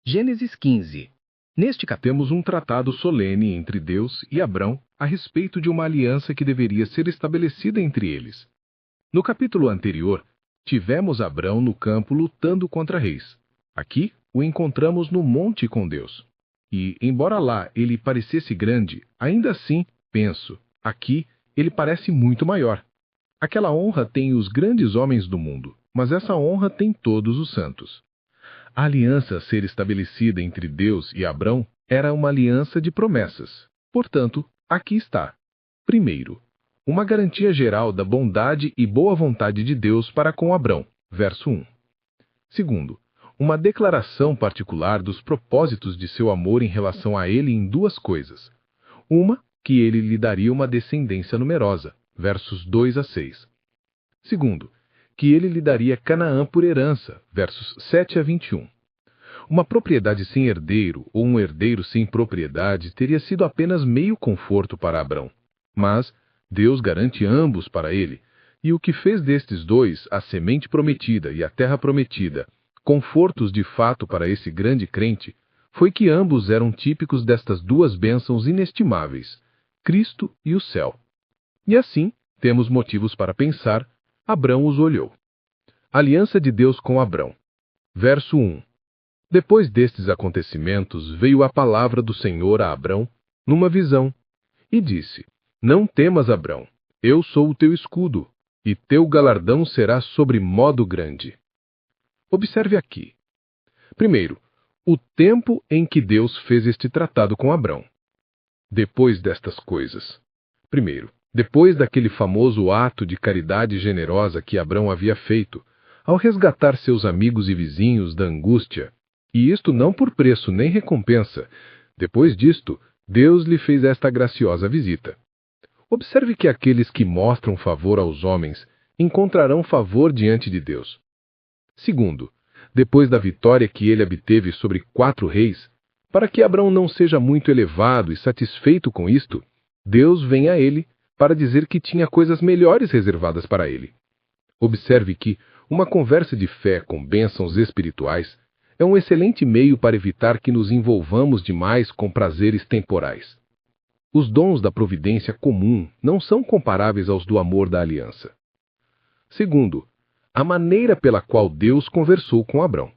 Gênesis 15. Neste capítulo, Temos um tratado solene entre Deus e Abrão a respeito de uma aliança que deveria ser estabelecida entre eles. No capítulo anterior, tivemos Abrão no campo lutando contra reis. Aqui, o encontramos no monte com Deus. E, embora lá ele parecesse grande, ainda assim, penso, aqui ele parece muito maior. Aquela honra tem os grandes homens do mundo, mas essa honra tem todos os santos. A aliança a ser estabelecida entre Deus e Abrão era uma aliança de promessas. Portanto, aqui está. Primeiro, uma garantia geral da bondade e boa vontade de Deus para com Abrão, verso 1. Segundo, uma declaração particular dos propósitos de seu amor em relação a ele em duas coisas. Uma, que ele lhe daria uma descendência numerosa, versos 2 a 6. Segundo, que ele lhe daria Canaã por herança, versos 7 a 21. Uma propriedade sem herdeiro ou um herdeiro sem propriedade teria sido apenas meio conforto para Abrão. Mas Deus garante ambos para ele, e o que fez destes dois, a semente prometida e a terra prometida, confortos de fato para esse grande crente, foi que ambos eram típicos destas duas bênçãos inestimáveis, Cristo e o céu. E assim, temos motivos para pensar, Abrão os olhou. Aliança de Deus com Abrão. Verso 1. Depois destes acontecimentos, veio a palavra do Senhor a Abrão, numa visão, e disse: Não temas, Abrão, eu sou o teu escudo, e teu galardão será sobre modo grande. Observe aqui. Primeiro, o tempo em que Deus fez este tratado com Abrão. Depois destas coisas. Primeiro, depois daquele famoso ato de caridade generosa que Abrão havia feito, ao resgatar seus amigos e vizinhos da angústia, e isto não por preço nem recompensa, depois disto, Deus lhe fez esta graciosa visita. Observe que aqueles que mostram favor aos homens encontrarão favor diante de Deus. Segundo, depois da vitória que ele obteve sobre 4 reis, para que Abrão não seja muito elevado e satisfeito com isto, Deus vem a ele para dizer que tinha coisas melhores reservadas para ele. Observe que uma conversa de fé com bênçãos espirituais é um excelente meio para evitar que nos envolvamos demais com prazeres temporais. Os dons da providência comum não são comparáveis aos do amor da aliança. Segundo, a maneira pela qual Deus conversou com Abrão.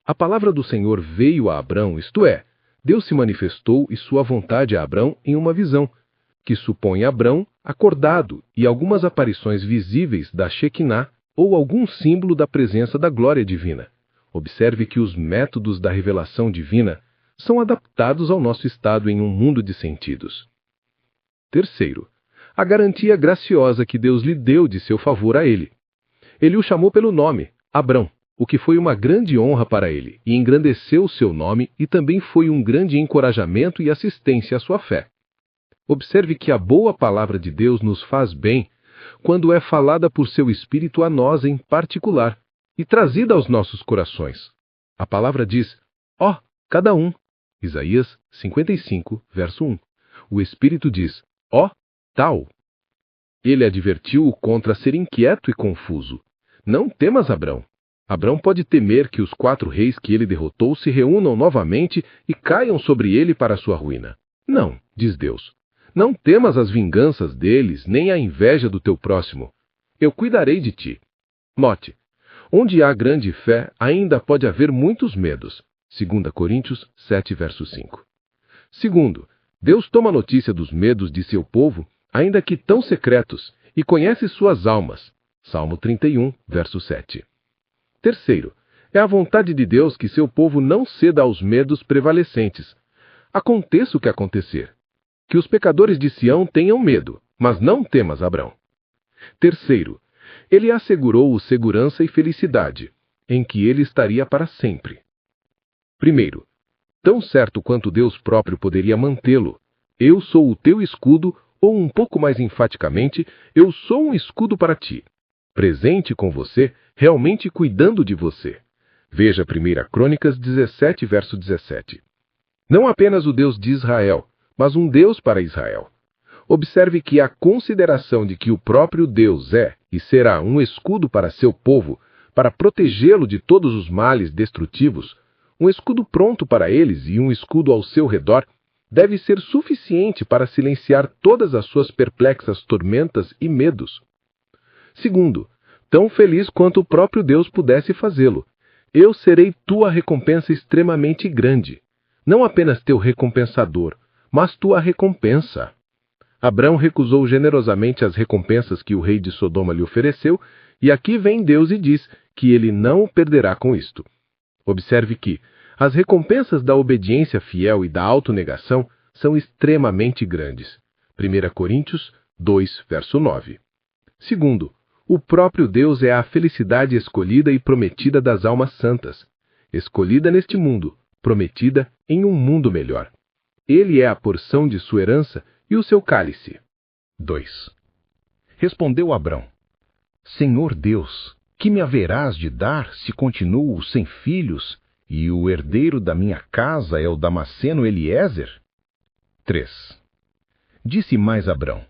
A palavra do Senhor veio a Abrão, isto é, Deus se manifestou e sua vontade a Abrão em uma visão, que supõe Abrão acordado e algumas aparições visíveis da Shekinah ou algum símbolo da presença da glória divina. Observe que os métodos da revelação divina são adaptados ao nosso estado em um mundo de sentidos. Terceiro, a garantia graciosa que Deus lhe deu de seu favor a ele. Ele o chamou pelo nome, Abrão, o que foi uma grande honra para ele, e engrandeceu o seu nome e também foi um grande encorajamento e assistência à sua fé. Observe que a boa palavra de Deus nos faz bem quando é falada por seu Espírito a nós em particular e trazida aos nossos corações. A palavra diz, ó, cada um. Isaías 55, verso 1. O Espírito diz, ó, tal. Ele advertiu-o contra ser inquieto e confuso. Não temas, Abrão. Abrão pode temer que os 4 reis que ele derrotou se reúnam novamente e caiam sobre ele para sua ruína. Não, diz Deus. Não temas as vinganças deles, nem a inveja do teu próximo. Eu cuidarei de ti. Note, onde há grande fé, ainda pode haver muitos medos. 2 Coríntios 7, verso 5. Segundo, Deus toma notícia dos medos de seu povo, ainda que tão secretos, e conhece suas almas. Salmo 31, verso 7. Terceiro, é a vontade de Deus que seu povo não ceda aos medos prevalecentes. Aconteça o que acontecer. Que os pecadores de Sião tenham medo, mas não temas, Abrão. Terceiro, ele assegurou-o segurança e felicidade, em que ele estaria para sempre. Primeiro, tão certo quanto Deus próprio poderia mantê-lo, eu sou o teu escudo, ou um pouco mais enfaticamente, eu sou um escudo para ti, presente com você, realmente cuidando de você. Veja 1 Crônicas 17, verso 17. Não apenas o Deus de Israel, mas um Deus para Israel. Observe que a consideração de que o próprio Deus é e será um escudo para seu povo, para protegê-lo de todos os males destrutivos, Um escudo pronto para eles e um escudo ao seu redor deve ser suficiente para silenciar todas as suas perplexas tormentas e medos. Segundo, tão feliz quanto o próprio Deus pudesse fazê-lo, eu serei tua recompensa extremamente grande. Não apenas teu recompensador, mas tua recompensa. Abrão recusou generosamente as recompensas que o rei de Sodoma lhe ofereceu, e aqui vem Deus e diz que ele não o perderá com isto. Observe que as recompensas da obediência fiel e da autonegação são extremamente grandes. 1 Coríntios 2, verso 9. Segundo, o próprio Deus é a felicidade escolhida e prometida das almas santas, escolhida neste mundo, prometida em um mundo melhor. Ele é a porção de sua herança e o seu cálice. 2. Respondeu Abrão: Senhor Deus, que me haverás de dar se continuo sem filhos, e o herdeiro da minha casa é o Damasceno Eliezer? 3. Disse mais Abrão: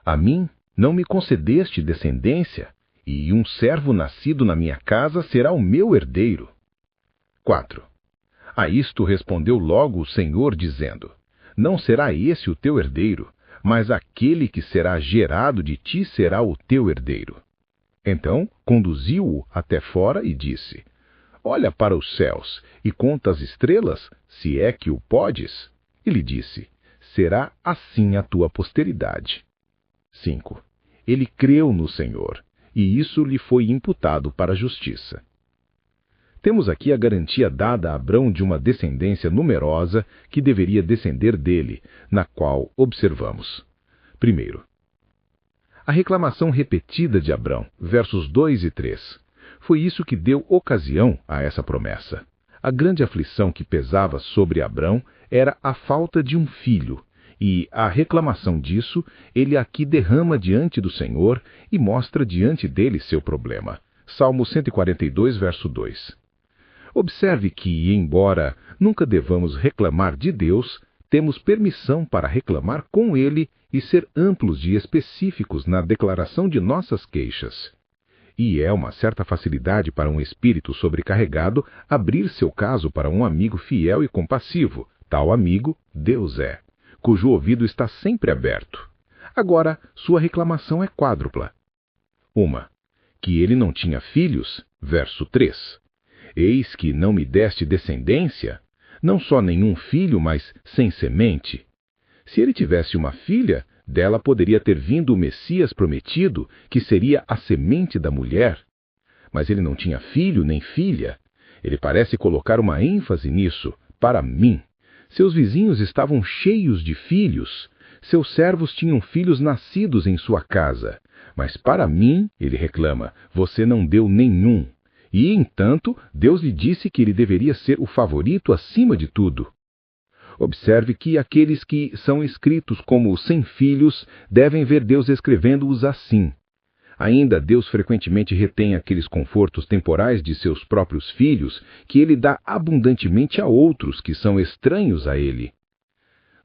A mim não me concedeste descendência, e um servo nascido na minha casa será o meu herdeiro. 4. A isto respondeu logo o Senhor, dizendo: Não será esse o teu herdeiro, mas aquele que será gerado de ti será o teu herdeiro. Então conduziu-o até fora e disse: Olha para os céus e conta as estrelas, se é que o podes. E lhe disse: Será assim a tua posteridade. 5. Ele creu no Senhor, e isso lhe foi imputado para a justiça. Temos aqui a garantia dada a Abrão de uma descendência numerosa que deveria descender dele, na qual observamos. Primeiro, a reclamação repetida de Abrão, versos 2 e 3. Foi isso que deu ocasião a essa promessa. A grande aflição que pesava sobre Abrão era a falta de um filho, e a reclamação disso ele aqui derrama diante do Senhor e mostra diante dele seu problema. Salmo 142, verso 2. Observe que, embora nunca devamos reclamar de Deus, temos permissão para reclamar com Ele e ser amplos e específicos na declaração de nossas queixas. E é uma certa facilidade para um espírito sobrecarregado abrir seu caso para um amigo fiel e compassivo. Tal amigo, Deus é, cujo ouvido está sempre aberto. Agora, sua reclamação é quádrupla. 1. Que ele não tinha filhos, verso 3. Eis que não me deste descendência, não só nenhum filho, mas sem semente. Se ele tivesse uma filha, dela poderia ter vindo o Messias prometido, que seria a semente da mulher. Mas ele não tinha filho nem filha. Ele parece colocar uma ênfase nisso, para mim. Seus vizinhos estavam cheios de filhos. Seus servos tinham filhos nascidos em sua casa. Mas para mim, ele reclama, você não deu nenhum. E, entanto, Deus lhe disse que ele deveria ser o favorito acima de tudo. Observe que aqueles que são escritos como sem filhos devem ver Deus escrevendo-os assim. Ainda Deus frequentemente retém aqueles confortos temporais de seus próprios filhos que ele dá abundantemente a outros que são estranhos a ele.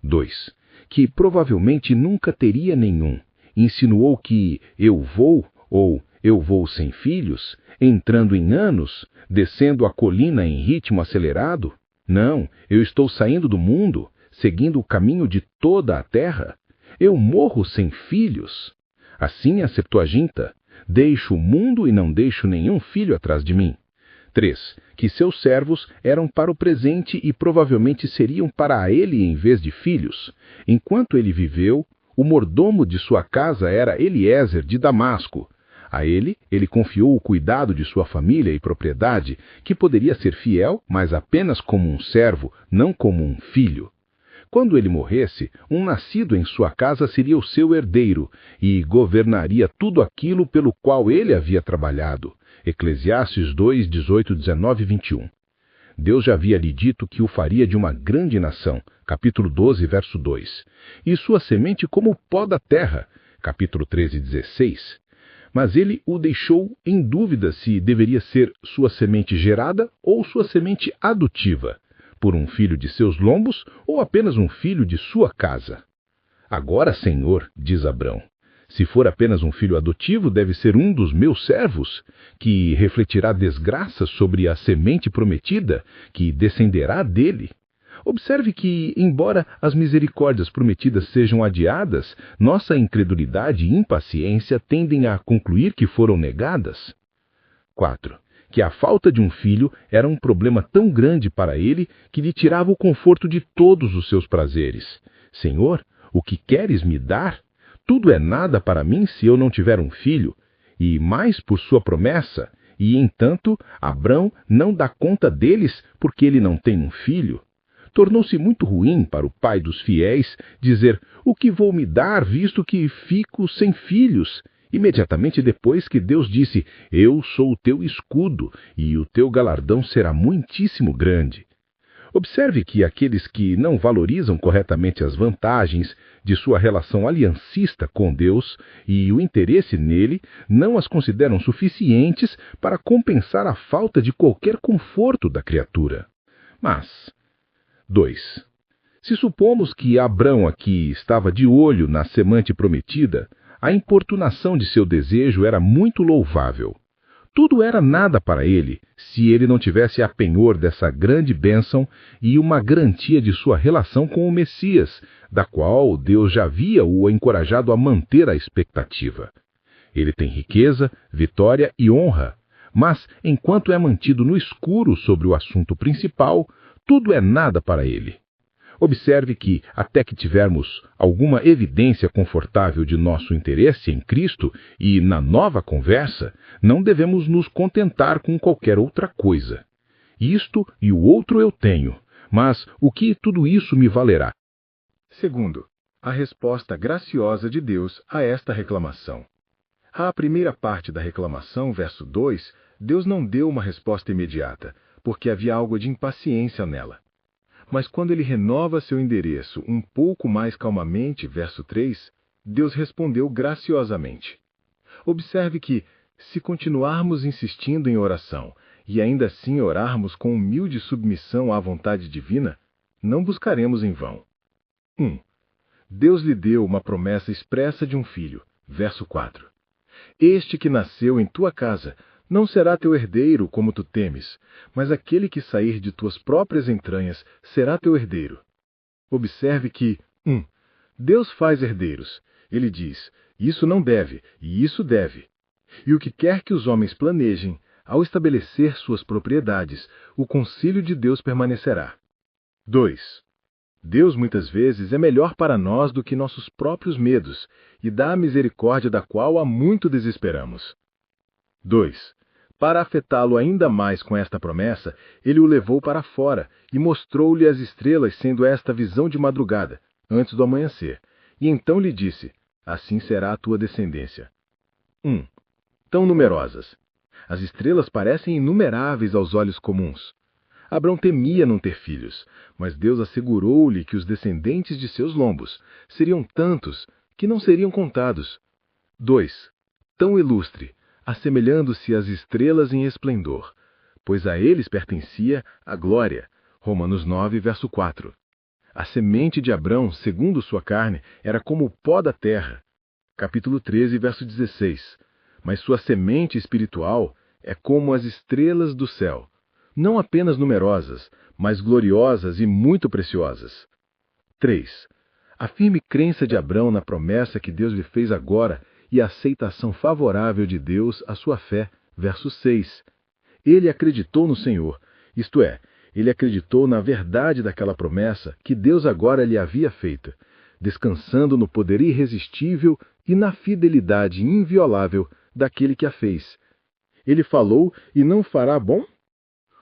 2. Que provavelmente nunca teria nenhum. Insinuou que eu vou, ou eu vou sem filhos, entrando em anos, descendo a colina em ritmo acelerado? Não, eu estou saindo do mundo, seguindo o caminho de toda a terra. Eu morro sem filhos. Assim é a Septuaginta. Deixo o mundo e não deixo nenhum filho atrás de mim. 3. Que seus servos eram para o presente e provavelmente seriam para ele em vez de filhos. Enquanto ele viveu, o mordomo de sua casa era Eliezer de Damasco. A ele confiou o cuidado de sua família e propriedade, que poderia ser fiel, mas apenas como um servo, não como um filho. Quando ele morresse, um nascido em sua casa seria o seu herdeiro, e governaria tudo aquilo pelo qual ele havia trabalhado. Eclesiastes 2, 18, 19 e 21. Deus já havia lhe dito que o faria de uma grande nação, capítulo 12, verso 2, e sua semente como o pó da terra, capítulo 13, 16. Mas ele o deixou em dúvida se deveria ser sua semente gerada ou sua semente adotiva, por um filho de seus lombos ou apenas um filho de sua casa. Agora, Senhor, diz Abrão, Se for apenas um filho adotivo, deve ser um dos meus servos, que refletirá desgraça sobre a semente prometida, que descenderá dele. Observe que, embora as misericórdias prometidas sejam adiadas, nossa incredulidade e impaciência tendem a concluir que foram negadas. 4. Que a falta de um filho era um problema tão grande para ele que lhe tirava o conforto de todos os seus prazeres. Senhor, o que queres me dar? Tudo é nada para mim se eu não tiver um filho, e mais por sua promessa, e entanto Abrão não dá conta deles porque ele não tem um filho. Tornou-se muito ruim para o pai dos fiéis dizer: o que vou me dar, visto que fico sem filhos? Imediatamente depois que Deus disse: eu sou o teu escudo, e o teu galardão será muitíssimo grande. Observe que aqueles que não valorizam corretamente as vantagens de sua relação aliancista com Deus e o interesse nele, não as consideram suficientes para compensar a falta de qualquer conforto da criatura. Mas 2. Se supomos que Abrão aqui estava de olho na semente prometida, a importunação de seu desejo era muito louvável. Tudo era nada para ele, se ele não tivesse a penhor dessa grande bênção e uma garantia de sua relação com o Messias, da qual Deus já havia o encorajado a manter a expectativa. Ele tem riqueza, vitória e honra, mas, enquanto é mantido no escuro sobre o assunto principal, tudo é nada para ele. Observe que, até que tivermos alguma evidência confortável de nosso interesse em Cristo e na nova conversa, não devemos nos contentar com qualquer outra coisa. Isto e o outro eu tenho, mas o que tudo isso me valerá? Segundo, a resposta graciosa de Deus a esta reclamação. À primeira parte da reclamação, verso 2, Deus não deu uma resposta imediata, porque havia algo de impaciência nela. Mas quando ele renova seu endereço um pouco mais calmamente, verso 3, Deus respondeu graciosamente. Observe que, se continuarmos insistindo em oração e ainda assim orarmos com humilde submissão à vontade divina, não buscaremos em vão. 1. Deus lhe deu uma promessa expressa de um filho, verso 4. Este que nasceu em tua casa não será teu herdeiro como tu temes, mas aquele que sair de tuas próprias entranhas será teu herdeiro. Observe que, 1. Deus faz herdeiros. Ele diz: isso não deve, e isso deve. E o que quer que os homens planejem, ao estabelecer suas propriedades, o concílio de Deus permanecerá. 2. Deus muitas vezes é melhor para nós do que nossos próprios medos, e dá a misericórdia da qual há muito desesperamos. 2. Para afetá-lo ainda mais com esta promessa, ele o levou para fora e mostrou-lhe as estrelas, sendo esta visão de madrugada, antes do amanhecer. E então lhe disse: assim será a tua descendência. 1. Tão numerosas. As estrelas parecem inumeráveis aos olhos comuns. Abrão temia não ter filhos, mas Deus assegurou-lhe que os descendentes de seus lombos seriam tantos que não seriam contados. 2. Tão ilustre, assemelhando-se às estrelas em esplendor, pois a eles pertencia a glória. Romanos 9, verso 4. A semente de Abrão, segundo sua carne, era como o pó da terra. Capítulo 13, verso 16. Mas sua semente espiritual é como as estrelas do céu, não apenas numerosas, mas gloriosas e muito preciosas. 3. A firme crença de Abrão na promessa que Deus lhe fez agora e a aceitação favorável de Deus à sua fé, verso 6. Ele acreditou no Senhor, isto é, ele acreditou na verdade daquela promessa que Deus agora lhe havia feita, descansando no poder irresistível e na fidelidade inviolável daquele que a fez. Ele falou e não fará bom?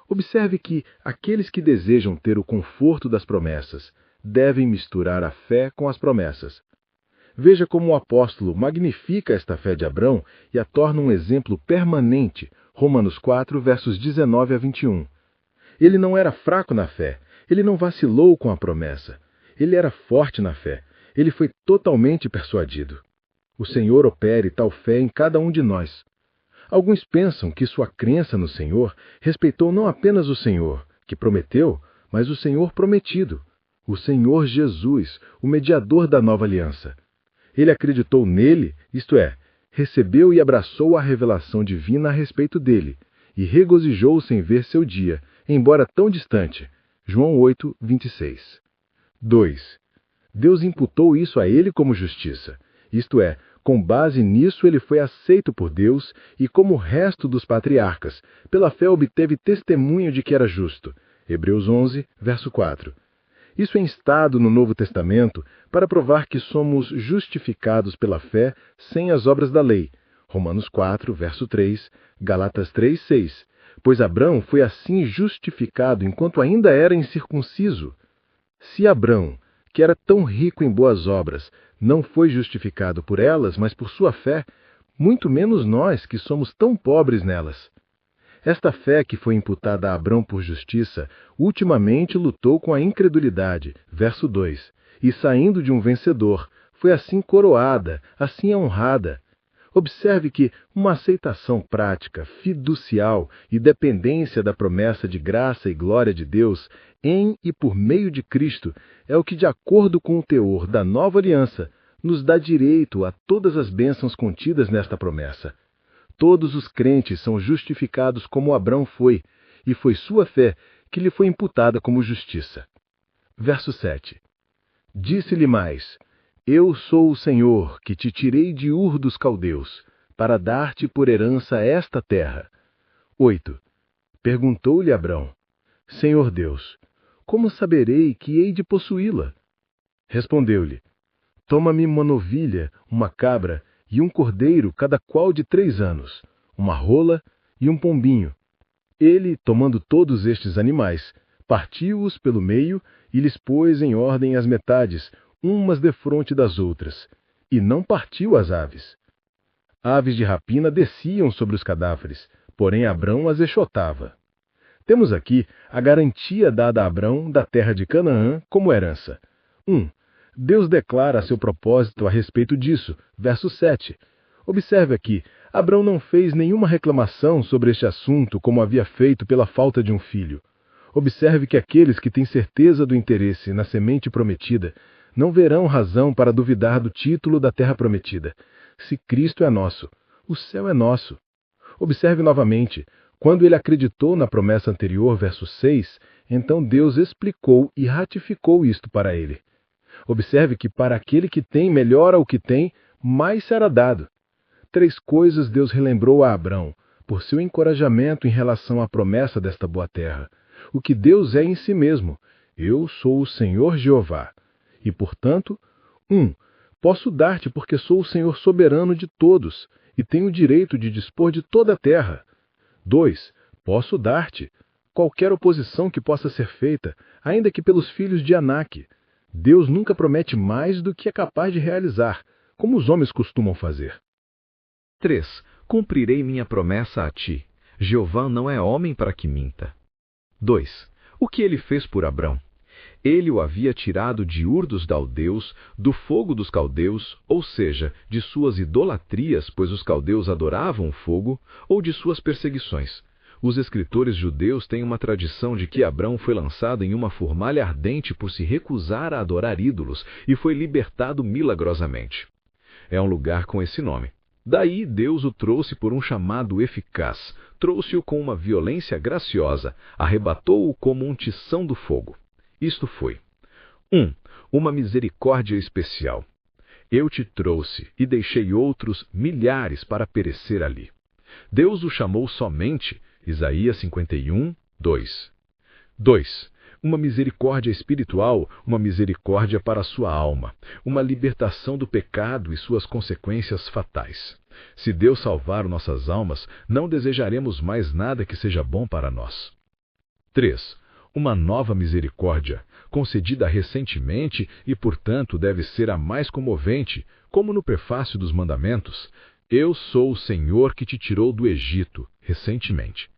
Observe que aqueles que desejam ter o conforto das promessas devem misturar a fé com as promessas. Veja como o apóstolo magnifica esta fé de Abrão e a torna um exemplo permanente, Romanos 4, versos 19 a 21. Ele não era fraco na fé, ele não vacilou com a promessa. Ele era forte na fé, ele foi totalmente persuadido. O Senhor opere tal fé em cada um de nós. Alguns pensam que sua crença no Senhor respeitou não apenas o Senhor, que prometeu, mas o Senhor prometido, o Senhor Jesus, o mediador da nova aliança. Ele acreditou nele, isto é, recebeu e abraçou a revelação divina a respeito dele, e regozijou-se em ver seu dia, embora tão distante. João 8, 26. 2. Deus imputou isso a ele como justiça. Isto é, com base nisso ele foi aceito por Deus e, como o resto dos patriarcas, pela fé obteve testemunho de que era justo. Hebreus 11, verso 4. Isso é instado no Novo Testamento para provar que somos justificados pela fé sem as obras da lei. Romanos 4, verso 3, Galatas 3, 6. Pois Abrão foi assim justificado enquanto ainda era incircunciso. Se Abrão, que era tão rico em boas obras, não foi justificado por elas, mas por sua fé, muito menos nós, que somos tão pobres nelas. Esta fé que foi imputada a Abrão por justiça, ultimamente lutou com a incredulidade, verso 2, e saindo de um vencedor, foi assim coroada, assim honrada. Observe que uma aceitação prática, fiducial e dependência da promessa de graça e glória de Deus em e por meio de Cristo é o que, de acordo com o teor da nova aliança, nos dá direito a todas as bênçãos contidas nesta promessa. Todos os crentes são justificados como Abrão foi, e foi sua fé que lhe foi imputada como justiça. Verso 7. Disse-lhe mais: Eu sou o Senhor, que te tirei de Ur dos Caldeus, para dar-te por herança esta terra. 8. Perguntou-lhe Abrão: Senhor Deus, como saberei que hei de possuí-la? Respondeu-lhe: Toma-me uma novilha, uma cabra e um cordeiro, cada qual de 3 anos, uma rola e um pombinho. Ele, tomando todos estes animais, partiu-os pelo meio e lhes pôs em ordem as metades, umas defronte das outras, e não partiu as aves. Aves de rapina desciam sobre os cadáveres, porém Abrão as exotava. Temos aqui a garantia dada a Abrão da terra de Canaã como herança. 1. Deus declara seu propósito a respeito disso, verso 7. Observe aqui, Abrão não fez nenhuma reclamação sobre este assunto como havia feito pela falta de um filho. Observe que aqueles que têm certeza do interesse na semente prometida não verão razão para duvidar do título da terra prometida. Se Cristo é nosso, o céu é nosso. Observe novamente, quando ele acreditou na promessa anterior, verso 6, então Deus explicou e ratificou isto para ele. Observe que para aquele que tem, melhora o que tem, mais será dado. 3 coisas Deus relembrou a Abrão, por seu encorajamento em relação à promessa desta boa terra. O que Deus é em si mesmo: Eu sou o Senhor Jeová. E, portanto, 1. Posso dar-te porque sou o Senhor soberano de todos, e tenho o direito de dispor de toda a terra. 2. Posso dar-te qualquer oposição que possa ser feita, ainda que pelos filhos de Anak. Deus nunca promete mais do que é capaz de realizar, como os homens costumam fazer. 3. Cumprirei minha promessa a ti. Jeová não é homem para que minta. 2. O que ele fez por Abrão? Ele o havia tirado de Ur dos Caldeus, do fogo dos caldeus, ou seja, de suas idolatrias, pois os caldeus adoravam o fogo, ou de suas perseguições. Os escritores judeus têm uma tradição de que Abrão foi lançado em uma fornalha ardente por se recusar a adorar ídolos e foi libertado milagrosamente. É um lugar com esse nome. Daí Deus o trouxe por um chamado eficaz, trouxe-o com uma violência graciosa, arrebatou-o como um tição do fogo. Isto foi: 1. Uma misericórdia especial. Eu te trouxe e deixei outros milhares para perecer ali. Deus o chamou somente, Isaías 51, 2. 2. Uma misericórdia espiritual, uma misericórdia para a sua alma, uma libertação do pecado e suas consequências fatais. Se Deus salvar nossas almas, não desejaremos mais nada que seja bom para nós. 3. Uma nova misericórdia, concedida recentemente e, portanto, deve ser a mais comovente, como no prefácio dos mandamentos: Eu sou o Senhor que te tirou do Egito, recentemente.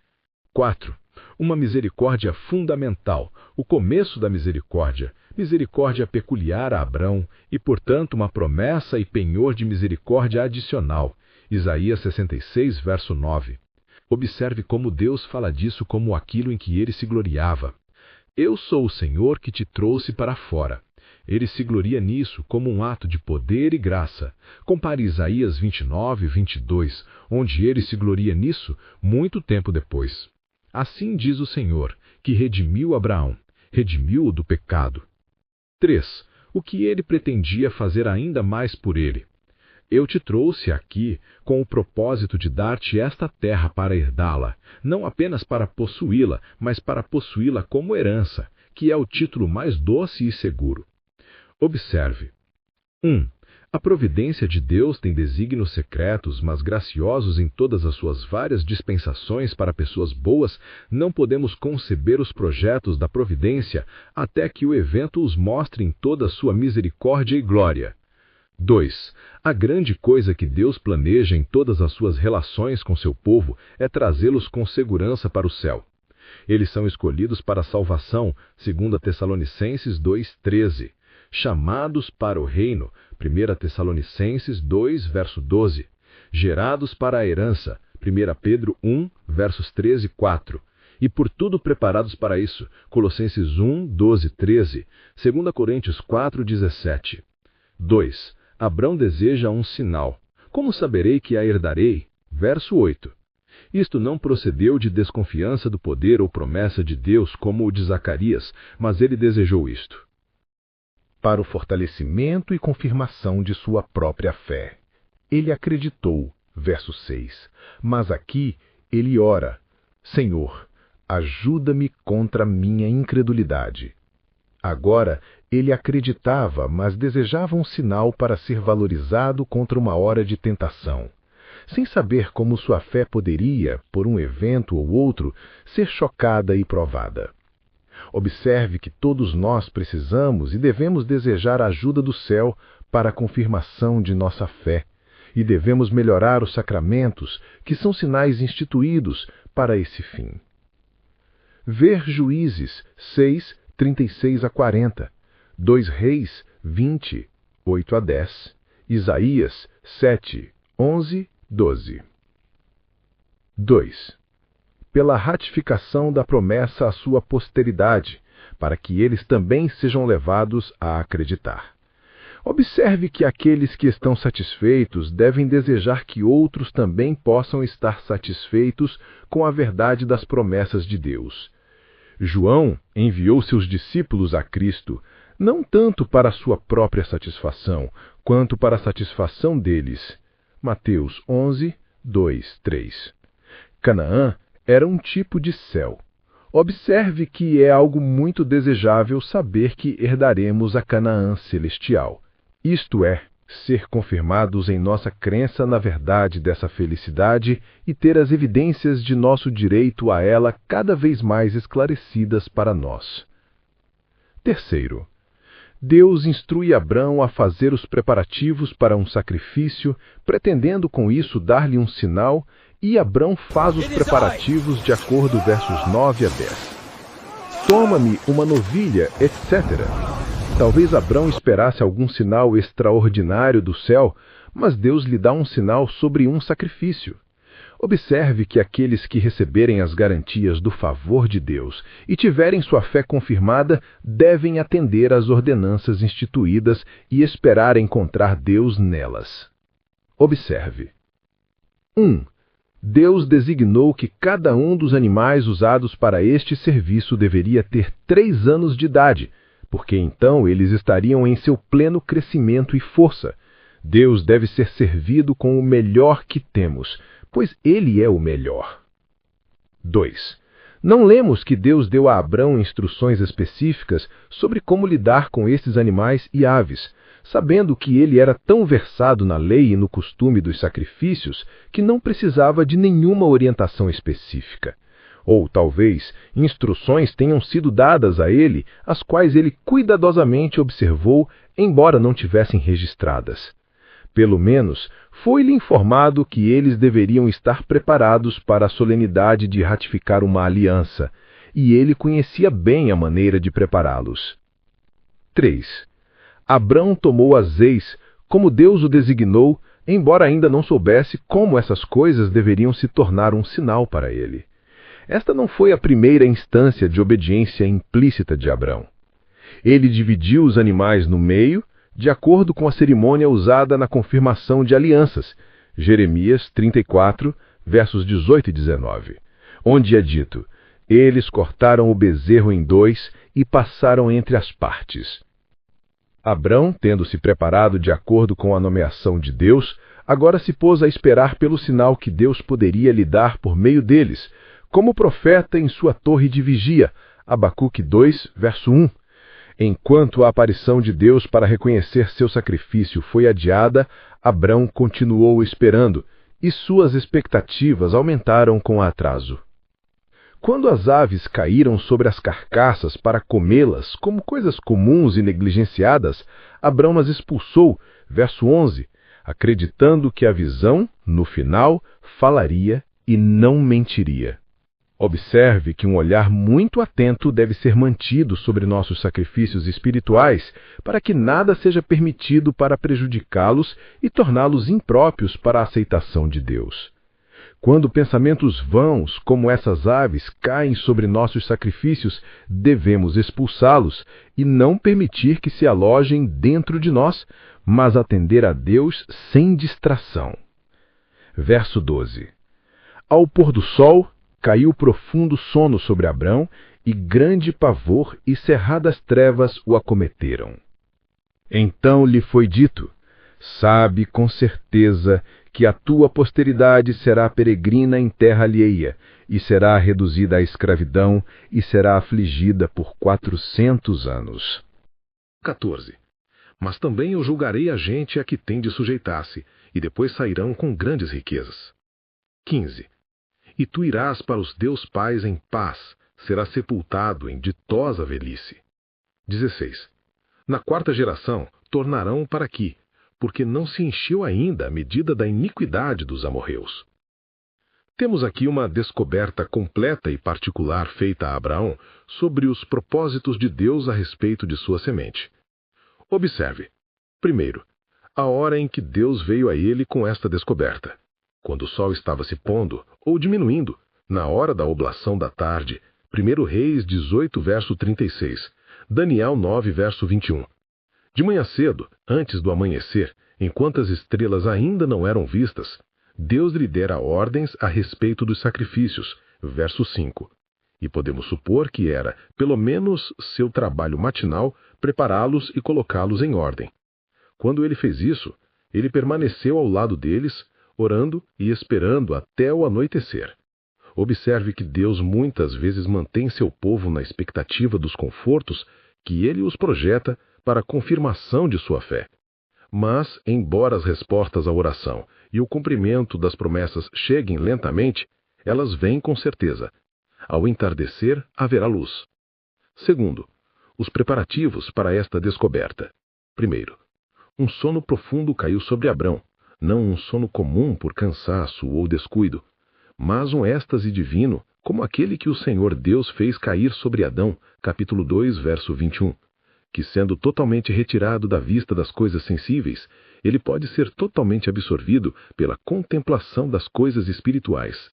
4. Uma misericórdia fundamental, o começo da misericórdia, misericórdia peculiar a Abrão e, portanto, uma promessa e penhor de misericórdia adicional. Isaías 66, verso 9. Observe como Deus fala disso como aquilo em que ele se gloriava. Eu sou o Senhor que te trouxe para fora. Ele se gloria nisso como um ato de poder e graça. Compare Isaías 29, 22, onde ele se gloria nisso muito tempo depois. Assim diz o Senhor, que redimiu Abraão, redimiu-o do pecado. 3. O que ele pretendia fazer ainda mais por ele? Eu te trouxe aqui com o propósito de dar-te esta terra para herdá-la, não apenas para possuí-la, mas para possuí-la como herança, que é o título mais doce e seguro. Observe. 1. A providência de Deus tem desígnios secretos, mas graciosos em todas as suas várias dispensações para pessoas boas. Não podemos conceber os projetos da providência até que o evento os mostre em toda a sua misericórdia e glória. 2. A grande coisa que Deus planeja em todas as suas relações com seu povo é trazê-los com segurança para o céu. Eles são escolhidos para a salvação, 2 Tessalonicenses 2,13. Chamados para o reino, 1 Tessalonicenses 2, verso 12. Gerados para a herança, 1 Pedro 1, versos 13 e 4. E por tudo preparados para isso, Colossenses 1, 12, 13. 2 Coríntios 4, 17. 2. Abrão deseja um sinal. Como saberei que a herdarei? Verso 8. Isto não procedeu de desconfiança do poder ou promessa de Deus como o de Zacarias, mas ele desejou isto para o fortalecimento e confirmação de sua própria fé. Ele acreditou, verso 6. Mas aqui ele ora: Senhor, ajuda-me contra minha incredulidade. Agora ele acreditava, mas desejava um sinal para ser valorizado contra uma hora de tentação. Sem saber como sua fé poderia, por um evento ou outro, ser chocada e provada. Observe que todos nós precisamos e devemos desejar a ajuda do céu para a confirmação de nossa fé, e devemos melhorar os sacramentos, que são sinais instituídos para esse fim. Ver Juízes 6, 36 a 40, 2 Reis 20, 8 a 10, Isaías 7, 11, 12. 2. Pela ratificação da promessa à sua posteridade, para que eles também sejam levados a acreditar. Observe que aqueles que estão satisfeitos devem desejar que outros também possam estar satisfeitos com a verdade das promessas de Deus. João enviou seus discípulos a Cristo, não tanto para sua própria satisfação, quanto para a satisfação deles. Mateus 11, 2, 3. Canaã era um tipo de céu. Observe que é algo muito desejável saber que herdaremos a Canaã celestial. Isto é, ser confirmados em nossa crença na verdade dessa felicidade e ter as evidências de nosso direito a ela cada vez mais esclarecidas para nós. 3. Deus instrui Abrão a fazer os preparativos para um sacrifício, pretendendo com isso dar-lhe um sinal, e Abrão faz os preparativos de acordo versos 9 a 10. Toma-me uma novilha, etc. Talvez Abrão esperasse algum sinal extraordinário do céu, mas Deus lhe dá um sinal sobre um sacrifício. Observe que aqueles que receberem as garantias do favor de Deus e tiverem sua fé confirmada devem atender às ordenanças instituídas e esperar encontrar Deus nelas. Observe. 1. Deus designou que cada um dos animais usados para este serviço deveria ter 3 anos de idade, porque então eles estariam em seu pleno crescimento e força. Deus deve ser servido com o melhor que temos, pois Ele é o melhor. 2. Não lemos que Deus deu a Abrão instruções específicas sobre como lidar com esses animais e aves, sabendo que ele era tão versado na lei e no costume dos sacrifícios que não precisava de nenhuma orientação específica. Ou, talvez, instruções tenham sido dadas a ele, as quais ele cuidadosamente observou, embora não tivessem registradas. Pelo menos, foi-lhe informado que eles deveriam estar preparados para a solenidade de ratificar uma aliança, e ele conhecia bem a maneira de prepará-los. 3. Abrão tomou as eis, como Deus o designou, embora ainda não soubesse como essas coisas deveriam se tornar um sinal para ele. Esta não foi a primeira instância de obediência implícita de Abrão. Ele dividiu os animais no meio, de acordo com a cerimônia usada na confirmação de alianças, Jeremias 34, versos 18 e 19, onde é dito: eles cortaram o bezerro em dois e passaram entre as partes. Abrão, tendo se preparado de acordo com a nomeação de Deus, agora se pôs a esperar pelo sinal que Deus poderia lhe dar por meio deles, como profeta em sua torre de vigia, Abacuque 2, verso 1. Enquanto a aparição de Deus para reconhecer seu sacrifício foi adiada, Abrão continuou esperando, e suas expectativas aumentaram com atraso. Quando as aves caíram sobre as carcaças para comê-las como coisas comuns e negligenciadas, Abrão as expulsou, verso 11, acreditando que a visão, no final, falaria e não mentiria. Observe que um olhar muito atento deve ser mantido sobre nossos sacrifícios espirituais para que nada seja permitido para prejudicá-los e torná-los impróprios para a aceitação de Deus. Quando pensamentos vãos, como essas aves, caem sobre nossos sacrifícios, devemos expulsá-los e não permitir que se alojem dentro de nós, mas atender a Deus sem distração. Verso 12. Ao pôr do sol, caiu profundo sono sobre Abrão, e grande pavor e cerradas trevas o acometeram. Então lhe foi dito: sabe com certeza que a tua posteridade será peregrina em terra alheia, e será reduzida à escravidão, e será afligida por 400 anos. 14. Mas também eu julgarei a gente a que tem de sujeitar-se, e depois sairão com grandes riquezas. 15. E tu irás para os teus pais em paz, serás sepultado em ditosa velhice. 16. Na quarta geração tornarão para aqui, porque não se encheu ainda a medida da iniquidade dos amorreus. Temos aqui uma descoberta completa e particular feita a Abraão sobre os propósitos de Deus a respeito de sua semente. Observe, primeiro, a hora em que Deus veio a ele com esta descoberta. Quando o sol estava se pondo, ou diminuindo, na hora da oblação da tarde, 1 Reis 18, verso 36, Daniel 9, verso 21. De manhã cedo, antes do amanhecer, enquanto as estrelas ainda não eram vistas, Deus lhe dera ordens a respeito dos sacrifícios, verso 5. E podemos supor que era, pelo menos, seu trabalho matinal prepará-los e colocá-los em ordem. Quando ele fez isso, ele permaneceu ao lado deles, orando e esperando até o anoitecer. Observe que Deus muitas vezes mantém seu povo na expectativa dos confortos que ele os projeta para a confirmação de sua fé. Mas, embora as respostas à oração e o cumprimento das promessas cheguem lentamente, elas vêm com certeza. Ao entardecer, haverá luz. Segundo, os preparativos para esta descoberta. Primeiro, um sono profundo caiu sobre Abrão, não um sono comum por cansaço ou descuido, mas um êxtase divino, como aquele que o Senhor Deus fez cair sobre Adão, capítulo 2, verso 21, que sendo totalmente retirado da vista das coisas sensíveis, ele pode ser totalmente absorvido pela contemplação das coisas espirituais.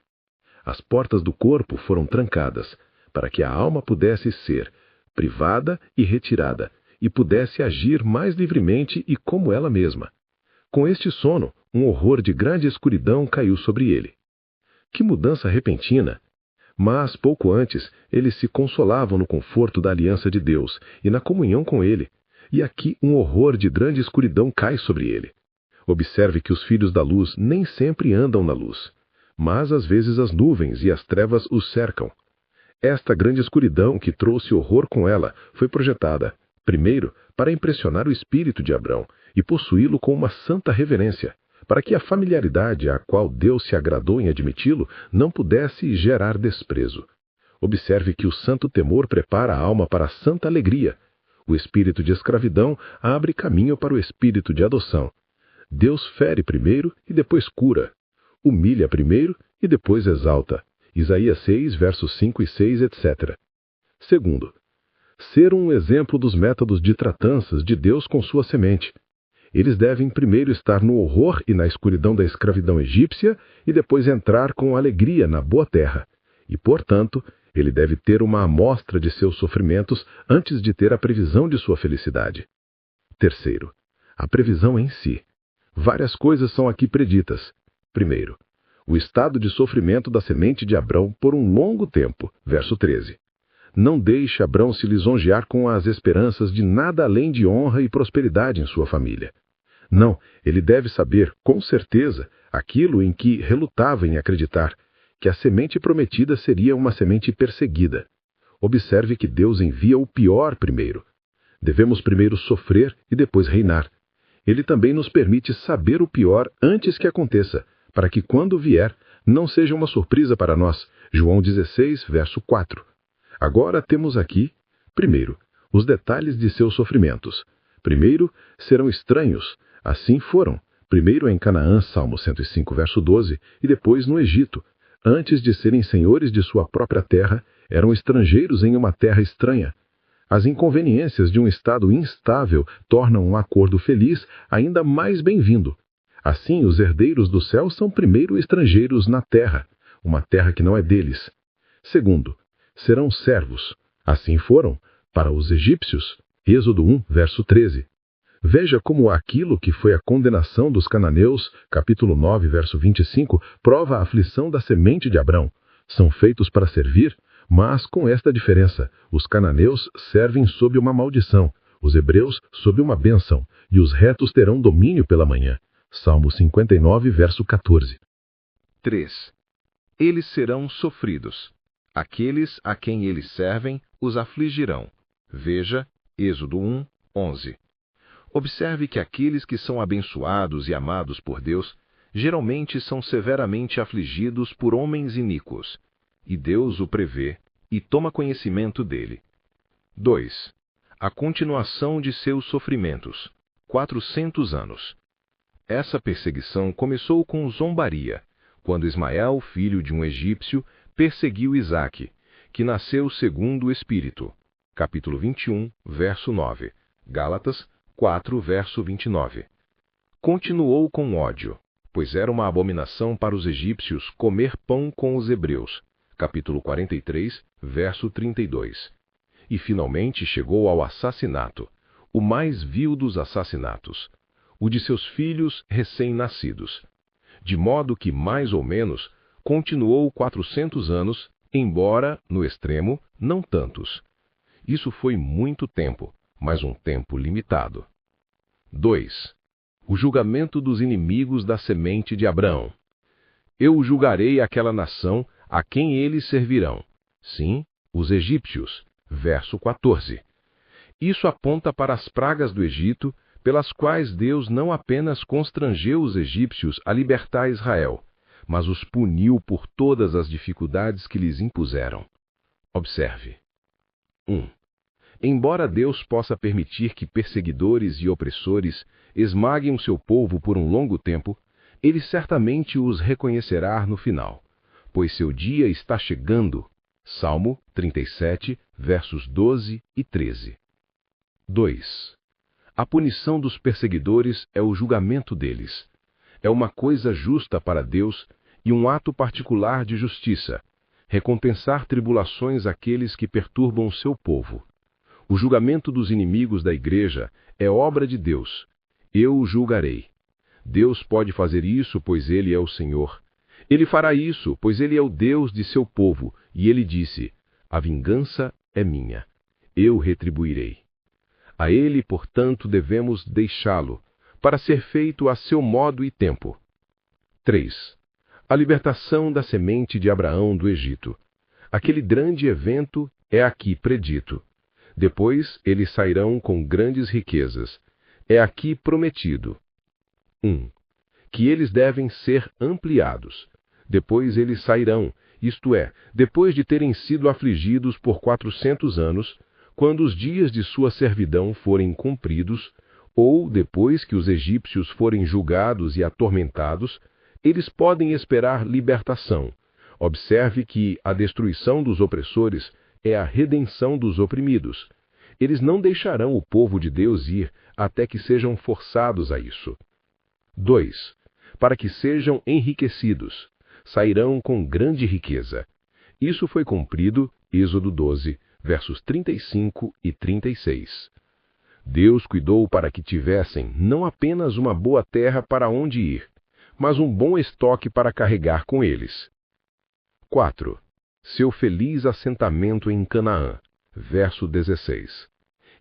As portas do corpo foram trancadas, para que a alma pudesse ser privada e retirada, e pudesse agir mais livremente e como ela mesma. Com este sono, um horror de grande escuridão caiu sobre ele. Que mudança repentina! Mas, pouco antes, eles se consolavam no conforto da aliança de Deus e na comunhão com ele, e aqui um horror de grande escuridão cai sobre ele. Observe que os filhos da luz nem sempre andam na luz, mas às vezes as nuvens e as trevas os cercam. Esta grande escuridão que trouxe horror com ela foi projetada, primeiro, para impressionar o espírito de Abrão e possuí-lo com uma santa reverência, para que a familiaridade a qual Deus se agradou em admiti-lo não pudesse gerar desprezo. Observe que o santo temor prepara a alma para a santa alegria. O espírito de escravidão abre caminho para o espírito de adoção. Deus fere primeiro e depois cura. Humilha primeiro e depois exalta. Isaías 6, versos 5 e 6, etc. Segundo, ser um exemplo dos métodos de tratanças de Deus com sua semente. Eles devem primeiro estar no horror e na escuridão da escravidão egípcia e depois entrar com alegria na boa terra. E, portanto, Ele deve ter uma amostra de seus sofrimentos antes de ter a previsão de sua felicidade. Terceiro, a previsão em si. Várias coisas são aqui preditas. Primeiro, o estado de sofrimento da semente de Abrão por um longo tempo, verso 13. Não deixe Abrão se lisonjear com as esperanças de nada além de honra e prosperidade em sua família. Não, ele deve saber, com certeza, aquilo em que relutava em acreditar, que a semente prometida seria uma semente perseguida. Observe que Deus envia o pior primeiro. Devemos primeiro sofrer e depois reinar. Ele também nos permite saber o pior antes que aconteça, para que quando vier, não seja uma surpresa para nós. João 16, verso 4. Agora temos aqui, primeiro, os detalhes de seus sofrimentos. Primeiro, serão estranhos. Assim foram. Primeiro em Canaã, Salmo 105, verso 12, e depois no Egito. Antes de serem senhores de sua própria terra, eram estrangeiros em uma terra estranha. As inconveniências de um estado instável tornam um acordo feliz ainda mais bem-vindo. Assim, os herdeiros do céu são primeiro estrangeiros na terra, uma terra que não é deles. Segundo, serão servos. Assim foram para os egípcios. Êxodo 1, verso 13. Veja como aquilo que foi a condenação dos cananeus, capítulo 9, verso 25, prova a aflição da semente de Abrão. São feitos para servir, mas com esta diferença: os cananeus servem sob uma maldição, os hebreus sob uma bênção, e os retos terão domínio pela manhã. Salmo 59, verso 14. 3. Eles serão sofridos. Aqueles a quem eles servem os afligirão. Veja, Êxodo 1, 11. Observe que aqueles que são abençoados e amados por Deus geralmente são severamente afligidos por homens iníquos, e Deus o prevê e toma conhecimento dele. 2. A continuação de seus sofrimentos, 400 anos. Essa perseguição começou com zombaria, quando Ismael, filho de um egípcio, perseguiu Isaque, que nasceu segundo o Espírito. Capítulo 21, verso 9. Gálatas 4, verso 29. Continuou com ódio, pois era uma abominação para os egípcios comer pão com os hebreus. Capítulo 43, verso 32. E finalmente chegou ao assassinato, o mais vil dos assassinatos, o de seus filhos recém-nascidos. De modo que, mais ou menos, continuou 400 anos, embora, no extremo, não tantos. Isso foi muito tempo, mas um tempo limitado. 2. O julgamento dos inimigos da semente de Abrão. Eu julgarei aquela nação a quem eles servirão. Sim, os egípcios. Verso 14. Isso aponta para as pragas do Egito, pelas quais Deus não apenas constrangeu os egípcios a libertar Israel, mas os puniu por todas as dificuldades que lhes impuseram. Observe. 1. Embora Deus possa permitir que perseguidores e opressores esmaguem o seu povo por um longo tempo, ele certamente os reconhecerá no final, pois seu dia está chegando. Salmo 37, versos 12 e 13. 2. A punição dos perseguidores é o julgamento deles. É uma coisa justa para Deus e um ato particular de justiça, recompensar tribulações àqueles que perturbam o seu povo. O julgamento dos inimigos da igreja é obra de Deus. Eu o julgarei. Deus pode fazer isso, pois Ele é o Senhor. Ele fará isso, pois Ele é o Deus de seu povo, e Ele disse: a vingança é minha. Eu retribuirei. A Ele, portanto, devemos deixá-lo, para ser feito a seu modo e tempo. 3. A libertação da semente de Abraão do Egito. Aquele grande evento é aqui predito. Depois eles sairão com grandes riquezas. É aqui prometido. 1. Que eles devem ser ampliados. Depois eles sairão, isto é, depois de terem sido afligidos por 400 anos, quando os dias de sua servidão forem cumpridos, ou depois que os egípcios forem julgados e atormentados, eles podem esperar libertação. Observe que a destruição dos opressores é a redenção dos oprimidos. Eles não deixarão o povo de Deus ir até que sejam forçados a isso. 2. Para que sejam enriquecidos. Sairão com grande riqueza. Isso foi cumprido Êxodo 12, versos 35 e 36. Deus cuidou para que tivessem não apenas uma boa terra para onde ir, mas um bom estoque para carregar com eles. 4. Seu feliz assentamento em Canaã. Verso 16.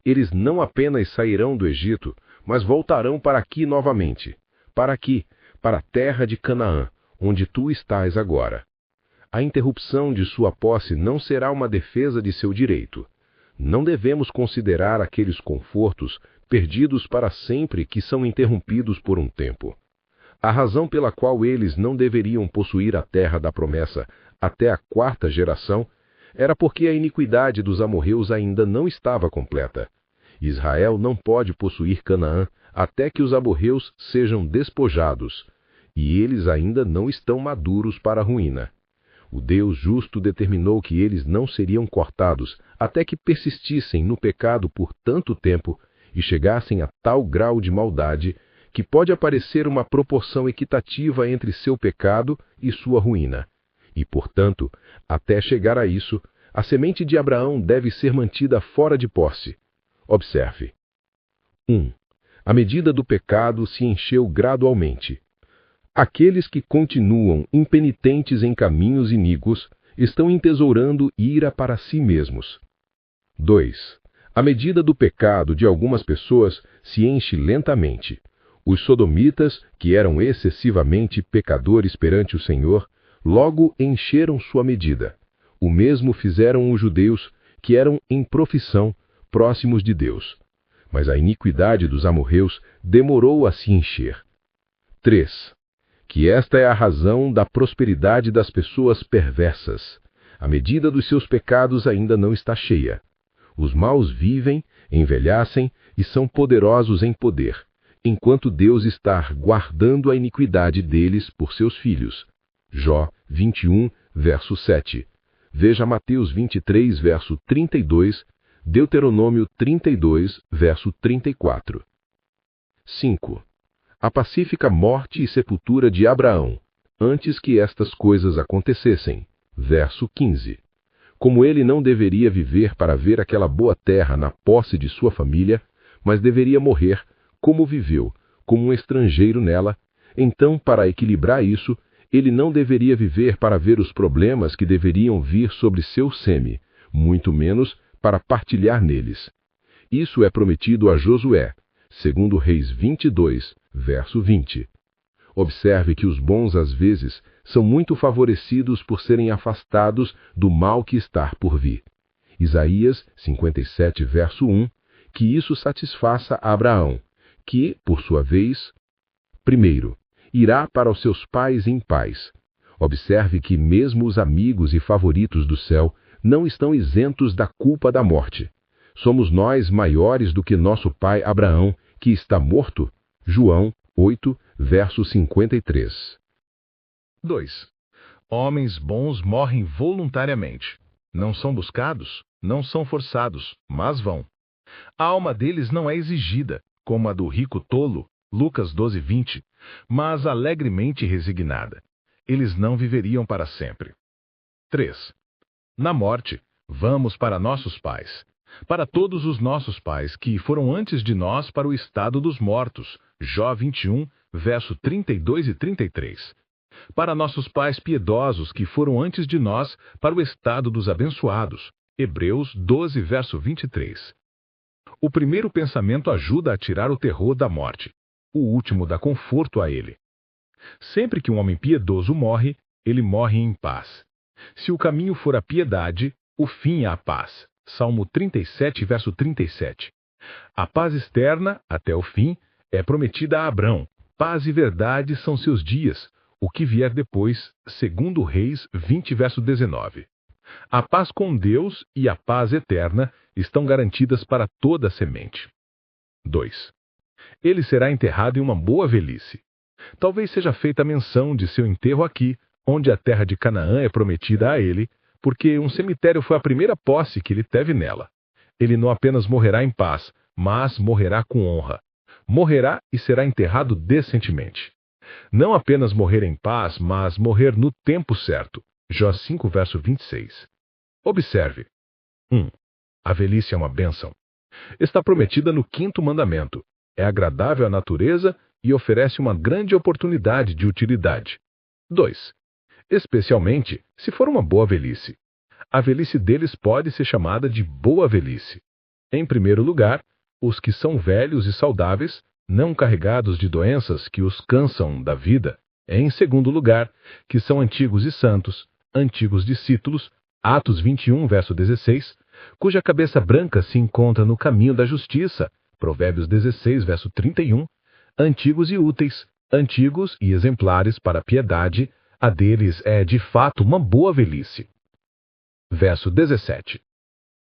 Eles não apenas sairão do Egito, mas voltarão para aqui novamente. Para aqui, para a terra de Canaã, onde tu estás agora. A interrupção de sua posse não será uma defesa de seu direito. Não devemos considerar aqueles confortos perdidos para sempre que são interrompidos por um tempo. A razão pela qual eles não deveriam possuir a terra da promessa até a 4ª geração era porque a iniquidade dos amorreus ainda não estava completa. Israel não pode possuir Canaã até que os amorreus sejam despojados, e eles ainda não estão maduros para a ruína. O Deus justo determinou que eles não seriam cortados até que persistissem no pecado por tanto tempo e chegassem a tal grau de maldade que pode aparecer uma proporção equitativa entre seu pecado e sua ruína. E, portanto, até chegar a isso, a semente de Abraão deve ser mantida fora de posse. Observe. 1. A medida do pecado se encheu gradualmente. Aqueles que continuam impenitentes em caminhos iníquos estão entesourando ira para si mesmos. 2. A medida do pecado de algumas pessoas se enche lentamente. Os sodomitas, que eram excessivamente pecadores perante o Senhor, logo encheram sua medida. O mesmo fizeram os judeus, que eram em profissão próximos de Deus. Mas a iniquidade dos amorreus demorou a se encher. 3. Que esta é a razão da prosperidade das pessoas perversas. A medida dos seus pecados ainda não está cheia. Os maus vivem, envelhecem e são poderosos em poder, enquanto Deus está guardando a iniquidade deles por seus filhos. Jó 21, verso 7. Veja Mateus 23, verso 32, Deuteronômio 32, verso 34. 5. A pacífica morte e sepultura de Abraão, antes que estas coisas acontecessem. Verso 15. Como ele não deveria viver para ver aquela boa terra na posse de sua família, mas deveria morrer, como viveu, como um estrangeiro nela, então, para equilibrar isso, ele não deveria viver para ver os problemas que deveriam vir sobre seu seme, muito menos para partilhar neles. Isso é prometido a Josué, segundo Reis 22, verso 20. Observe que os bons, às vezes, são muito favorecidos por serem afastados do mal que está por vir. Isaías 57, verso 1, que isso satisfaça Abraão, que, por sua vez, primeiro, irá para os seus pais em paz. Observe que mesmo os amigos e favoritos do céu não estão isentos da culpa da morte. Somos nós maiores do que nosso pai Abraão, que está morto? João 8, verso 53. 2. Homens bons morrem voluntariamente. Não são buscados, não são forçados, mas vão. A alma deles não é exigida, como a do rico tolo, Lucas 12, 20, mas alegremente resignada. Eles não viveriam para sempre. 3. Na morte, vamos para nossos pais. Para todos os nossos pais que foram antes de nós para o estado dos mortos. Jó 21, verso 32 e 33. Para nossos pais piedosos que foram antes de nós para o estado dos abençoados. Hebreus 12, verso 23. O primeiro pensamento ajuda a tirar o terror da morte. O último dá conforto a ele. Sempre que um homem piedoso morre, ele morre em paz. Se o caminho for a piedade, o fim é a paz. Salmo 37, verso 37. A paz externa, até o fim, é prometida a Abrão. Paz e verdade são seus dias. O que vier depois, segundo Reis 20, verso 19. A paz com Deus e a paz eterna estão garantidas para toda a semente. 2. Ele será enterrado em uma boa velhice. Talvez seja feita menção de seu enterro aqui, onde a terra de Canaã é prometida a ele, porque um cemitério foi a primeira posse que ele teve nela. Ele não apenas morrerá em paz, mas morrerá com honra. Morrerá e será enterrado decentemente. Não apenas morrer em paz, mas morrer no tempo certo. Jó 5, verso 26. Observe. 1. A velhice é uma bênção. Está prometida no 5º mandamento. É agradável à natureza e oferece uma grande oportunidade de utilidade. 2. Especialmente se for uma boa velhice. A velhice deles pode ser chamada de boa velhice. Em primeiro lugar, os que são velhos e saudáveis, não carregados de doenças que os cansam da vida. Em segundo lugar, que são antigos e santos, antigos discípulos, Atos 21, verso 16, cuja cabeça branca se encontra no caminho da justiça, Provérbios 16, verso 31, antigos e úteis, antigos e exemplares para a piedade, a deles é de fato uma boa velhice. Verso 17.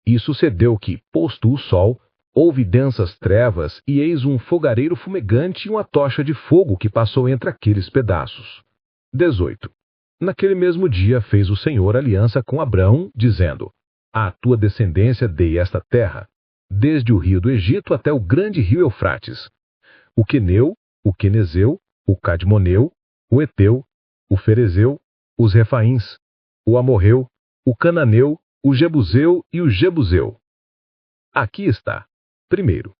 E sucedeu que, posto o sol, houve densas trevas, e eis um fogareiro fumegante e uma tocha de fogo que passou entre aqueles pedaços. 18. Naquele mesmo dia fez o Senhor aliança com Abrão, dizendo: à tua descendência dei esta terra, desde o rio do Egito até o grande rio Eufrates, o Queneu, o Quenezeu, o Cadmoneu, o Eteu, o Ferezeu, os Refaíns, o Amorreu, o Cananeu, o Jebuseu e o Jebuseu. Aqui está. Primeiro,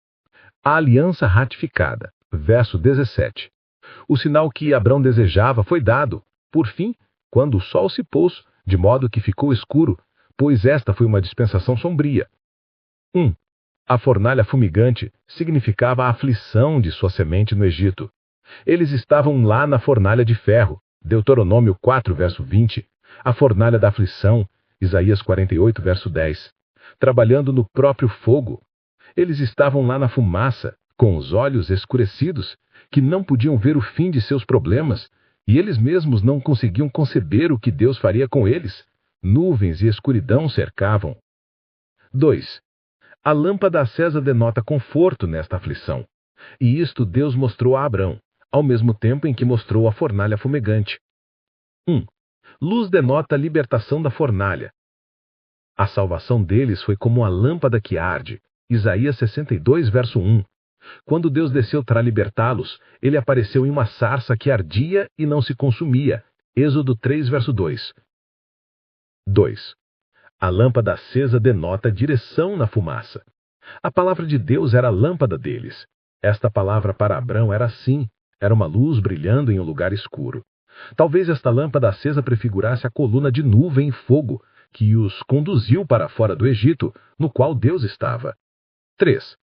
a aliança ratificada, verso 17. O sinal que Abrão desejava foi dado, por fim, quando o sol se pôs, de modo que ficou escuro, pois esta foi uma dispensação sombria. 1. A fornalha fumigante significava a aflição de sua semente no Egito. Eles estavam lá na fornalha de ferro, Deuteronômio 4, verso 20, a fornalha da aflição, Isaías 48, verso 10, trabalhando no próprio fogo. Eles estavam lá na fumaça, com os olhos escurecidos, que não podiam ver o fim de seus problemas, e eles mesmos não conseguiam conceber o que Deus faria com eles. Nuvens e escuridão cercavam. 2. A lâmpada acesa denota conforto nesta aflição, e isto Deus mostrou a Abrão, ao mesmo tempo em que mostrou a fornalha fumegante. 1. Luz denota a libertação da fornalha. A salvação deles foi como uma lâmpada que arde. Isaías 62, verso 1. Quando Deus desceu para libertá-los, ele apareceu em uma sarça que ardia e não se consumia. Êxodo 3, verso 2. 2. A lâmpada acesa denota direção na fumaça. A palavra de Deus era a lâmpada deles. Esta palavra para Abrão era assim, era uma luz brilhando em um lugar escuro. Talvez esta lâmpada acesa prefigurasse a coluna de nuvem e fogo que os conduziu para fora do Egito, no qual Deus estava. 3.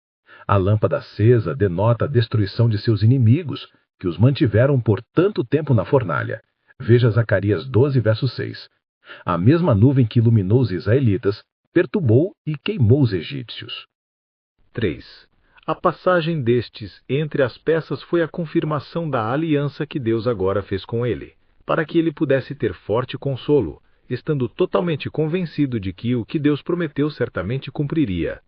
A lâmpada acesa denota a destruição de seus inimigos, que os mantiveram por tanto tempo na fornalha. Veja Zacarias 12, verso 6. A mesma nuvem que iluminou os israelitas perturbou e queimou os egípcios. 3. A passagem destes entre as peças foi a confirmação da aliança que Deus agora fez com ele, para que ele pudesse ter forte consolo, estando totalmente convencido de que o que Deus prometeu certamente cumpriria.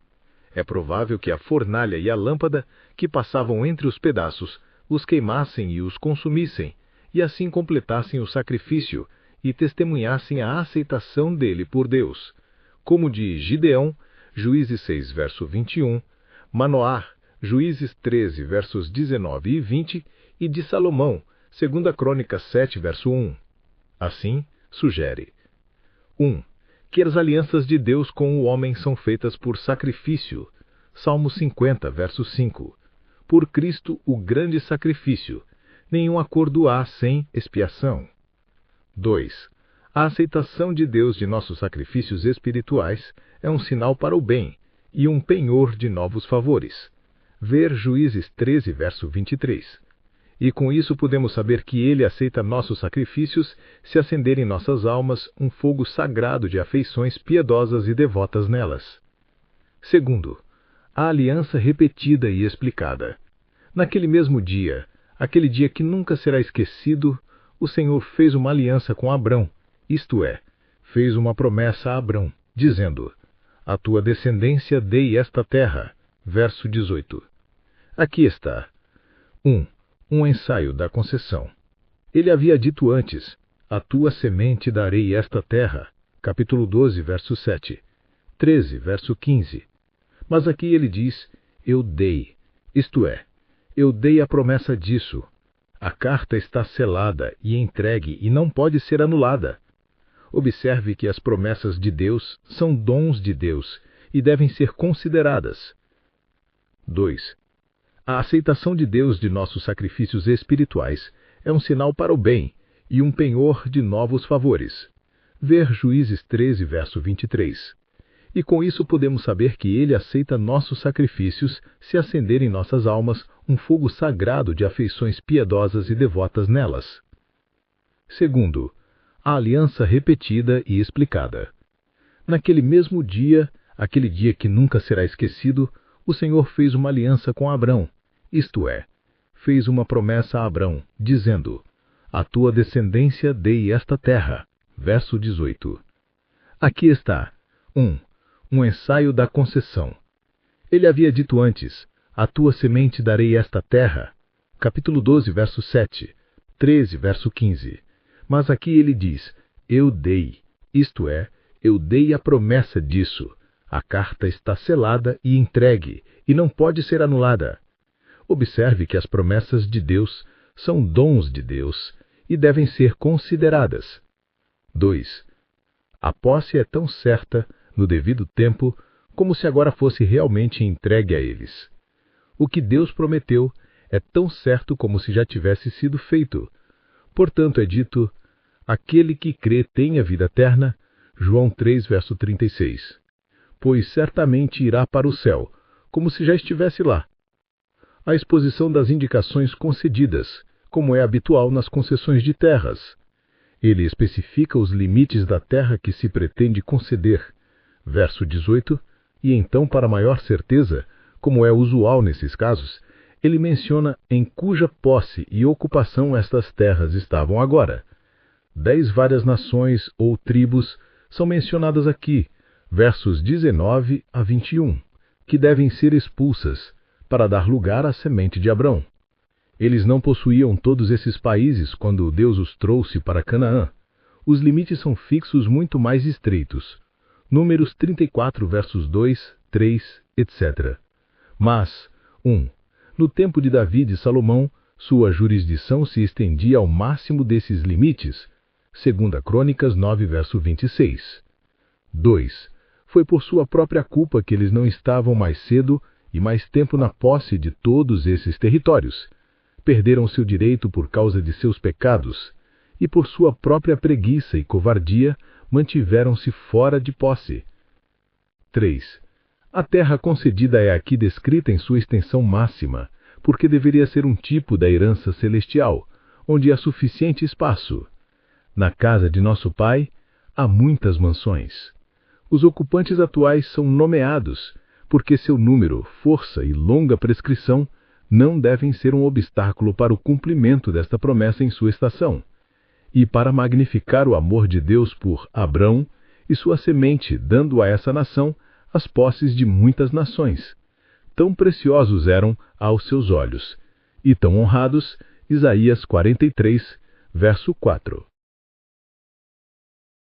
É provável que a fornalha e a lâmpada, que passavam entre os pedaços, os queimassem e os consumissem, e assim completassem o sacrifício e testemunhassem a aceitação dele por Deus, como de Gideão, Juízes 6, verso 21, Manoá, Juízes 13, versos 19 e 20, e de Salomão, 2 Crônicas 7, verso 1. Assim, sugere: 1. Que as alianças de Deus com o homem são feitas por sacrifício. Salmo 50, verso 5. Por Cristo, o grande sacrifício. Nenhum acordo há sem expiação. 2. A aceitação de Deus de nossos sacrifícios espirituais é um sinal para o bem e um penhor de novos favores. Ver Juízes 13, verso 23. E com isso podemos saber que Ele aceita nossos sacrifícios se acender em nossas almas um fogo sagrado de afeições piedosas e devotas nelas. 2. A aliança repetida e explicada. Naquele mesmo dia, aquele dia que nunca será esquecido, o Senhor fez uma aliança com Abrão, isto é, fez uma promessa a Abrão, dizendo: à tua descendência dei esta terra. Verso 18. Aqui está. 1. Um ensaio da concessão. Ele havia dito antes: à tua semente darei esta terra. Capítulo 12, verso 7. 13, verso 15. Mas aqui ele diz: eu dei, isto é, eu dei a promessa disso. A carta está selada e entregue e não pode ser anulada. Observe que as promessas de Deus são dons de Deus e devem ser consideradas. 2. A aceitação de Deus de nossos sacrifícios espirituais é um sinal para o bem e um penhor de novos favores. Ver Juízes 13, verso 23. E com isso podemos saber que Ele aceita nossos sacrifícios se acender em nossas almas um fogo sagrado de afeições piedosas e devotas nelas. 2. A aliança repetida e explicada. Naquele mesmo dia, aquele dia que nunca será esquecido, o Senhor fez uma aliança com Abrão, isto é, fez uma promessa a Abrão, dizendo: A tua descendência dei esta terra. Verso 18. Aqui está. 1. Um ensaio da concessão. Ele havia dito antes: A tua semente darei esta terra. Capítulo 12, verso 7. 13, verso 15. Mas aqui ele diz: Eu dei, isto é, eu dei a promessa disso. A carta está selada e entregue, e não pode ser anulada. Observe que as promessas de Deus são dons de Deus e devem ser consideradas. 2. A posse é tão certa, no devido tempo, como se agora fosse realmente entregue a eles. O que Deus prometeu é tão certo como se já tivesse sido feito. Portanto, é dito: Aquele que crê tem a vida eterna. João 3, verso 36. Pois certamente irá para o céu, como se já estivesse lá. A exposição das indicações concedidas, como é habitual nas concessões de terras. Ele especifica os limites da terra que se pretende conceder. Verso 18, e então, para maior certeza, como é usual nesses casos, ele menciona em cuja posse e ocupação estas terras estavam agora. 10 várias nações ou tribos são mencionadas aqui, versos 19 a 21, que devem ser expulsas para dar lugar à semente de Abrão. Eles não possuíam todos esses países quando Deus os trouxe para Canaã. Os limites são fixos muito mais estreitos. Números 34, versos 2, 3, etc. Mas, 1. No tempo de Davi e de Salomão, sua jurisdição se estendia ao máximo desses limites. 2 Crônicas 9, verso 26. 2. Foi por sua própria culpa que eles não estavam mais cedo e mais tempo na posse de todos esses territórios. Perderam seu direito por causa de seus pecados, e por sua própria preguiça e covardia mantiveram-se fora de posse. 3. A terra concedida é aqui descrita em sua extensão máxima, porque deveria ser um tipo da herança celestial, onde há suficiente espaço. Na casa de nosso Pai há muitas mansões. Os ocupantes atuais são nomeados, porque seu número, força e longa prescrição não devem ser um obstáculo para o cumprimento desta promessa em sua estação, e para magnificar o amor de Deus por Abrão e sua semente, dando a essa nação as posses de muitas nações. Tão preciosos eram aos seus olhos, e tão honrados, Isaías 43, verso 4.